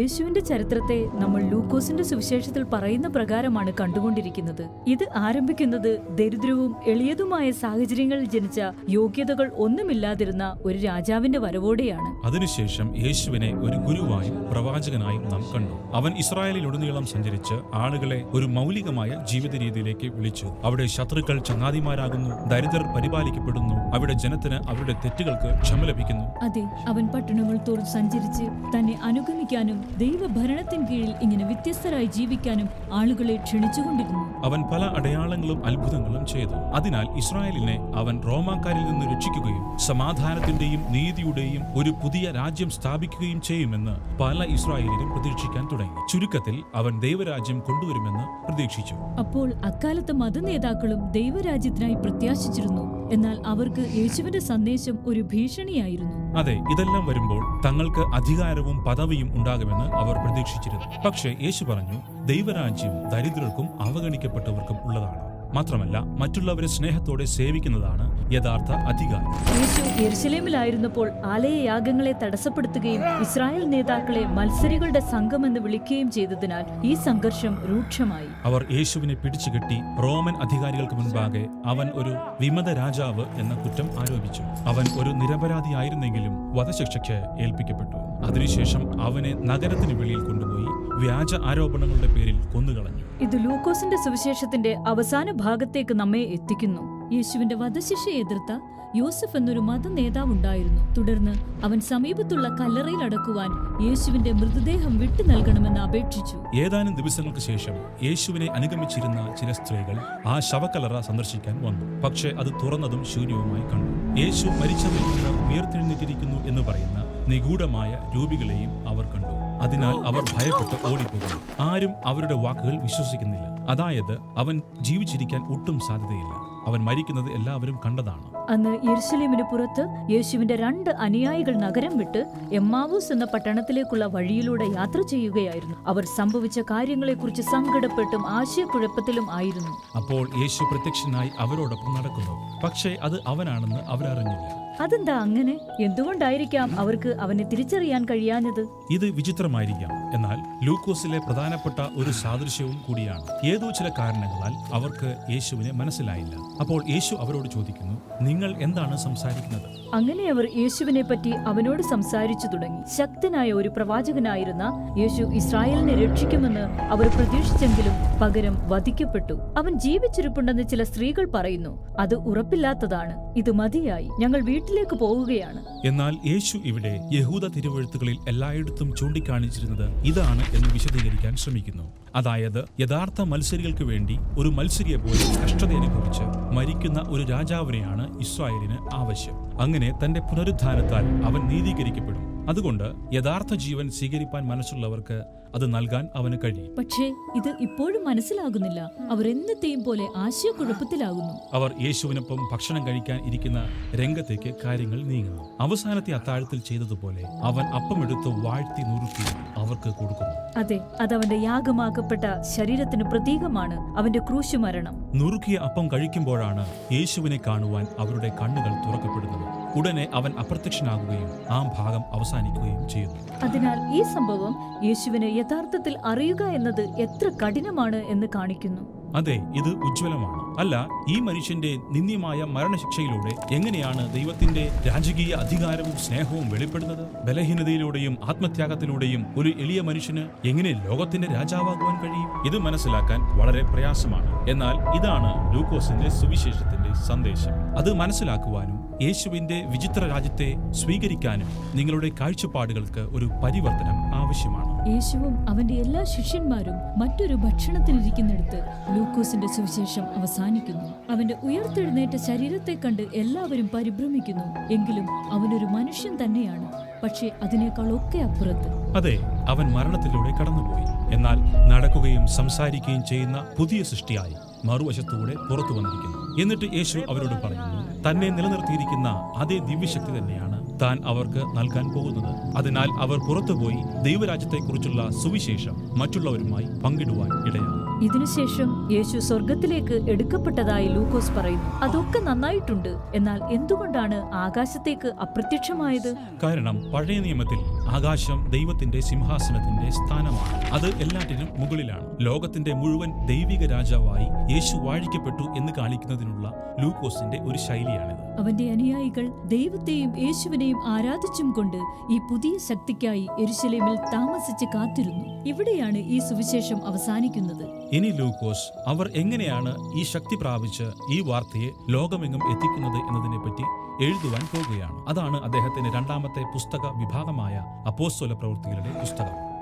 യേശുവിന്റെ ചരിത്രത്തെ നമ്മൾ ലൂക്കോസിന്റെ സുവിശേഷത്തിൽ പറയുന്ന പ്രകാരമാണ് കണ്ടുകൊണ്ടിരിക്കുന്നത്. ഇത് ആരംഭിക്കുന്നത് ദരിദ്രവും എളിയതുമായ സാഹചര്യങ്ങളിൽ ജനിച്ച യോഗ്യതകൾ ഒന്നുമില്ലാതിരുന്ന ഒരു രാജാവിന്റെ വരവോടെയാണ്. അതിനുശേഷം യേശുവിനെ ഒരു ഗുരുവായും പ്രവാചകനായും നാം കണ്ടു. അവൻ ഇസ്രായേലിലുടനീളം സഞ്ചരിച്ച് ആളുകളെ ഒരു മൗലികമായ ജീവിത രീതിയിലേക്ക് വിളിച്ചു. അവിടെ ശത്രുക്കൾ ചങ്ങാതിമാരാകുന്നു, ദരിദ്രർ പരിപാലിക്കപ്പെടുന്നു, അവിടെ ജനത്തിന് അവരുടെ തെറ്റുകൾക്ക് ക്ഷമ ലഭിക്കുന്നു. അതെ, അവൻ പട്ടണങ്ങൾ തോറും സഞ്ചരിച്ച് തന്നെ അനുഗമിക്കാനും ദൈവഭരണത്തിന് കീഴിൽ ഇങ്ങനെ വ്യത്യസ്തരായി ജീവിക്കാനും ആളുകളെ ക്ഷണിച്ചുകൊണ്ടിരുന്നു. അവൻ പല അടയാളങ്ങളും അത്ഭുതങ്ങളും ചെയ്തു. അതിനാൽ ഇസ്രായേലിനെ അവൻ റോമാക്കാരിൽ നിന്ന് രക്ഷിക്കുകയും സമാധാനത്തിന്റെയും നീതിയുടെയും ഒരു പുതിയ രാജ്യം സ്ഥാപിക്കുകയും ചെയ്യുമെന്ന് പല ഇസ്രായേലിലും പ്രതീക്ഷിക്കാൻ തുടങ്ങി. ചുരുക്കത്തിൽ അവൻ ദൈവരാജ്യം കൊണ്ടുവരുമെന്ന് പ്രതീക്ഷിച്ചു. അപ്പോൾ അക്കാലത്ത് മതനേതാക്കളും ദൈവരാജ്യത്തിനായി പ്രത്യാശിച്ചിരുന്നു. എന്നാൽ അവർക്ക് യേശുവിന്റെ സന്ദേശം ഒരു ഭീഷണിയായിരുന്നു. അതെ, ഇതെല്ലാം വരുമ്പോൾ തങ്ങൾക്ക് അധികാരവും പദവിയും ഉണ്ടാകുമെന്ന് അവർ പ്രതീക്ഷിച്ചിരുന്നു. പക്ഷേ യേശു പറഞ്ഞു, ദൈവരാജ്യം ദരിദ്രർക്കും അവഗണിക്കപ്പെട്ടവർക്കും ഉള്ളതാണ്. മാത്രമല്ല, മറ്റുള്ളവരെ സ്നേഹത്തോടെ സേവിക്കുന്നതാണ് യഥാർത്ഥ അധികാരം. യേശു യെരുശലേമിലായിരുന്നപ്പോൾ ആലയയാഗങ്ങളെ തടസ്സപ്പെടുത്തുകയും ഇസ്രായേൽ നേതാക്കളെ മത്സരികളുടെ സംഘമെന്ന് വിളിക്കുകയും ചെയ്തതിനാൽ ഈ സംഘർഷം രൂക്ഷമായി. അവർ യേശുവിനെ പിടിച്ചുകെട്ടി റോമൻ അധികാരികൾക്ക് മുൻപാകെ അവൻ ഒരു വിമത രാജാവ് എന്ന കുറ്റം ആരോപിച്ചു. അവൻ ഒരു നിരപരാധിയായിരുന്നെങ്കിലും വധശിക്ഷയ്ക്ക് ഏൽപ്പിക്കപ്പെട്ടു. അതിനുശേഷം അവനെ നഗരത്തിന് വെളിയിൽ കൊണ്ടുപോയി വ്യാജ ആരോപണങ്ങളുടെ പേരിൽ കൊന്നുകളഞ്ഞു. ഇത് ലൂക്കോസിന്റെ സുവിശേഷത്തിന്റെ അവസാന ഭാഗത്തേക്ക് നമ്മെ എത്തിക്കുന്നു. യേശുവിന്റെ വധശിക്ഷയെ എതിർത്ത യോസഫ് എന്നൊരു മത നേതാവുണ്ടായിരുന്നു. തുടർന്ന് അവൻ സമീപത്തുള്ള കല്ലറയിൽ അടക്കുവാൻ യേശുവിന്റെ മൃതദേഹം വിട്ടു നൽകണമെന്ന് അപേക്ഷിച്ചു. ഏതാനും ദിവസങ്ങൾക്ക് ശേഷം യേശുവിനെ അനുഗമിച്ചിരുന്ന ചില സ്ത്രീകൾ ആ ശവക്കല്ലറ സന്ദർശിക്കാൻ വന്നു. പക്ഷേ അത് തുറന്നതും ശൂന്യവുമായി കണ്ടു. യേശു മരിച്ചവരിൽ നിന്ന് ഉയർത്തെഴുന്നേറ്റിരിക്കുന്നു എന്ന് പറയുന്ന നിഗൂഢമായ രൂപികളെയും അവർ കണ്ടു. അതിനാൽ അവർ ഭയപ്പെട്ട് ഓടിപ്പോകുന്നു. ആരും അവരുടെ വാക്കുകൾ വിശ്വസിക്കുന്നില്ല. അതായത്, അവൻ ജീവിച്ചിരിക്കാൻ ഒട്ടും സാധ്യതയില്ല. അവൻ മരിക്കുന്നത് എല്ലാവരും കണ്ടതാണ്. അന്ന് യെരുശലേമിന് പുറത്ത് യേശുവിന്റെ 2 അനുയായികൾ നഗരം വിട്ട് എമ്മാവൂസ് എന്ന പട്ടണത്തിലേക്കുള്ള വഴിയിലൂടെ യാത്ര ചെയ്യുകയായിരുന്നു. അവർ സംഭവിച്ച കാര്യങ്ങളെക്കുറിച്ച് സങ്കടപ്പെട്ടും ആശയക്കുഴപ്പത്തിലും ആയിരുന്നു. അപ്പോൾ യേശു പ്രത്യക്ഷനായി അവരോടൊപ്പം നടക്കുന്നു. പക്ഷേ അത് അവനാണെന്ന് അവരറിഞ്ഞില്ല. അതെന്താ അങ്ങനെ? എന്തുകൊണ്ടായിരിക്കാം അവർക്ക് അവനെ തിരിച്ചറിയാൻ കഴിയാഞ്ഞത്? ഇത് വിചിത്രമായിരിക്കാം. എന്നാൽ ലൂക്കോസിലെ പ്രധാനപ്പെട്ട ഒരു സാദൃശ്യവും കൂടിയാണ്. ഏതോ ചില കാരണങ്ങളാൽ അവർക്ക് യേശുവിനെ മനസ്സിലായില്ല. അപ്പോൾ യേശു അവരോട് ചോദിക്കുന്നു, നിങ്ങൾ എന്താണ് സംസാരിക്കുന്നത്? അങ്ങനെ അവർ യേശുവിനെ പറ്റി അവനോട് സംസാരിച്ചു തുടങ്ങി. ശക്തനായ ഒരു പ്രവാചകനായിരുന്ന യേശു ഇസ്രായേലിനെ രക്ഷിക്കുമെന്ന് അവർ പ്രതീക്ഷിച്ചെങ്കിലും പകരം വധിക്കപ്പെട്ടു. അവൻ ജീവിച്ചിരിപ്പുണ്ടെന്ന് ചില സ്ത്രീകൾ പറയുന്നു. അത് ഉറപ്പില്ലാത്തതാണ്. ഇത് മതിയായി, ഞങ്ങൾ വീട്ടിലേക്ക് പോവുകയാണ്. എന്നാൽ യേശു ഇവിടെ യഹൂദ തിരുവെഴുത്തുകളിൽ എല്ലായിടത്തും ചൂണ്ടിക്കാണിച്ചിരുന്നത് ഇതാണ് എന്ന് വിശദീകരിക്കാൻ ശ്രമിക്കുന്നു. അതായത്, യഥാർത്ഥ മത്സരികൾക്ക് വേണ്ടി ഒരു മത്സരിയെ പോലെ കഷ്ടത അനുഭവിച്ച് മരിക്കുന്ന ഒരു രാജാവിനെയാണ് ഇസ്രായേലിന് ആവശ്യം. അങ്ങനെ തന്റെ പുനരുദ്ധാനത്താൽ അവൻ നീതീകരിക്കപ്പെടും. അതുകൊണ്ട് യഥാർത്ഥ ജീവൻ സ്വീകരിപ്പാൻ മനസ്സുള്ളവർക്ക് അത് നൽകാൻ അവന് കഴിയും. പക്ഷേ ഇത് ഇപ്പോഴും മനസ്സിലാകുന്നില്ല. അവർ എന്നത്തെയും പോലെ ആശയക്കുഴപ്പത്തിലാകുന്നു. അവർ യേശുവിനൊപ്പം ഭക്ഷണം കഴിക്കാൻ ഇരിക്കുന്ന രംഗത്തേക്ക് കാര്യങ്ങൾ നീങ്ങുന്നു. അവസാനത്തെ അത്താഴത്തിൽ ചെയ്തതുപോലെ അവൻ അപ്പമെടുത്ത് വാഴ്ത്തി നുറുക്കി അവർക്ക് കൊടുക്കുന്നു. അതെ, അതവന്റെ യാഗമാക്കപ്പെട്ട ശരീരത്തിന് പ്രതീകമാണ്, അവന്റെ ക്രൂശുമരണം. നുറുക്കിയ അപ്പം കഴിക്കുമ്പോഴാണ് യേശുവിനെ കാണുവാൻ അവരുടെ കണ്ണുകൾ തുറക്കപ്പെടുന്നത്. ഉടനെ അവൻ അപ്രത്യക്ഷനാകുകയും ആ ഭാഗം അവസാനിക്കുകയും ചെയ്യുന്നു. അതിനാൽ ഈ സംഭവം യേശുവിനെ യഥാർത്ഥത്തിൽ അറിയുക എന്നത് എത്ര കഠിനമാണ് എന്ന് കാണിക്കുന്നു. അതെ, ഇത് ഉജ്ജ്വലമാണ്. അല്ല, ഈ മനുഷ്യന്റെ നിന്ദ്യമായ മരണശിക്ഷയിലൂടെ എങ്ങനെയാണ് ദൈവത്തിന്റെ രാജകീയ അധികാരവും സ്നേഹവും വെളിപ്പെടുന്നത്? ബലഹീനതയിലൂടെയും ആത്മത്യാഗത്തിലൂടെയും ഒരു എളിയ മനുഷ്യന് എങ്ങനെ ലോകത്തിന്റെ രാജാവാകുവാൻ കഴിയും? ഇത് മനസ്സിലാക്കാൻ വളരെ പ്രയാസമാണ്. എന്നാൽ ഇതാണ് ലൂക്കോസിന്റെ സുവിശേഷത്തിന്റെ സന്ദേശം. അത് മനസ്സിലാക്കുവാനും യേശുവിന്റെ വിചിത്ര രാജ്യത്തെ സ്വീകരിക്കാനും നിങ്ങളുടെ കാഴ്ചപ്പാടുകൾക്ക് ഒരു പരിവർത്തനം ആവശ്യമാണ്. യേശുവും അവന്റെ എല്ലാ ശിഷ്യന്മാരും മറ്റൊരു ഭക്ഷണത്തിലിരിക്കുന്നിടത്ത് ലൂക്കോസിന്റെ സുവിശേഷം അവസാനിക്കുന്നു. അവന്റെ ഉയർത്തെഴുന്നേറ്റ ശരീരത്തെ കണ്ട് എല്ലാവരും പരിഭ്രമിക്കുന്നു. എങ്കിലും അവനൊരു മനുഷ്യൻ തന്നെയാണ്. പക്ഷേ അതിനേക്കാളൊക്കെ അപ്പുറത്ത്. അതെ, അവൻ മരണത്തിലൂടെ കടന്നുപോയി. എന്നാൽ നടക്കുകയും സംസാരിക്കുകയും ചെയ്യുന്ന പുതിയ സൃഷ്ടിയായി മറുവശത്തൂടെ പുറത്തു വന്നിരിക്കുന്നു. എന്നിട്ട് യേശു അവരോട് പറയുന്നു, തന്നെ നിലനിർത്തിയിരിക്കുന്ന അതേ ദിവ്യശക്തി തന്നെയാണ് താൻ അവർക്ക് നൽകാൻ പോകുന്നത്. അതിനാൽ അവർ പുറത്തുപോയി ദൈവരാജ്യത്തെക്കുറിച്ചുള്ള സുവിശേഷം മറ്റുള്ളവരുമായി പങ്കിടുവാൻ ഇടയാകും. ഇതിനുശേഷം യേശു സ്വർഗത്തിലേക്ക് എടുക്കപ്പെട്ടതായി ലൂക്കോസ് പറയുന്നു. അതൊക്കെ നന്നായിട്ടുണ്ട്. എന്നാൽ എന്തുകൊണ്ടാണ് ആകാശത്തേക്ക് അപ്രത്യക്ഷമായത്? കാരണം പഴയ നിയമത്തിൽ ആകാശം ദൈവത്തിന്റെ സിംഹാസനത്തിന്റെ സ്ഥാനമാണ്. അത് എല്ലാറ്റിനും മുകളിലാണ്. ലോകത്തിന്റെ മുഴുവൻ ദൈവിക രാജാവായി യേശു വാഴിക്കപ്പെട്ടു എന്ന് കാണിക്കുന്നതിനുള്ള ലൂക്കോസിന്റെ ഒരു ശൈലിയാണിത്. അവന്റെ അനുയായികൾ ദൈവത്തെയും യേശുവിനെയും ആരാധിച്ചും കൊണ്ട് ഈ പുതിയ ശക്തിക്കായി യെരുശലേമിൽ താമസിച്ച് കാത്തിരുന്നു. ഇവിടെയാണ് ഈ സുവിശേഷം അവസാനിക്കുന്നത്. ഇനി ലൂക്കോസ് അവർ എങ്ങനെയാണ് ഈ ശക്തി പ്രാപിച്ച് ഈ വാർത്തയെ ലോകമെങ്ങും എത്തിക്കുന്നത് എന്നതിനെപ്പറ്റി എഴുതുവാൻ പോകുകയാണ്. അതാണ് അദ്ദേഹത്തിന്റെ രണ്ടാമത്തെ പുസ്തക വിഭാഗമായ അപ്പോസ്തല പ്രവൃത്തികളുടെ പുസ്തകം.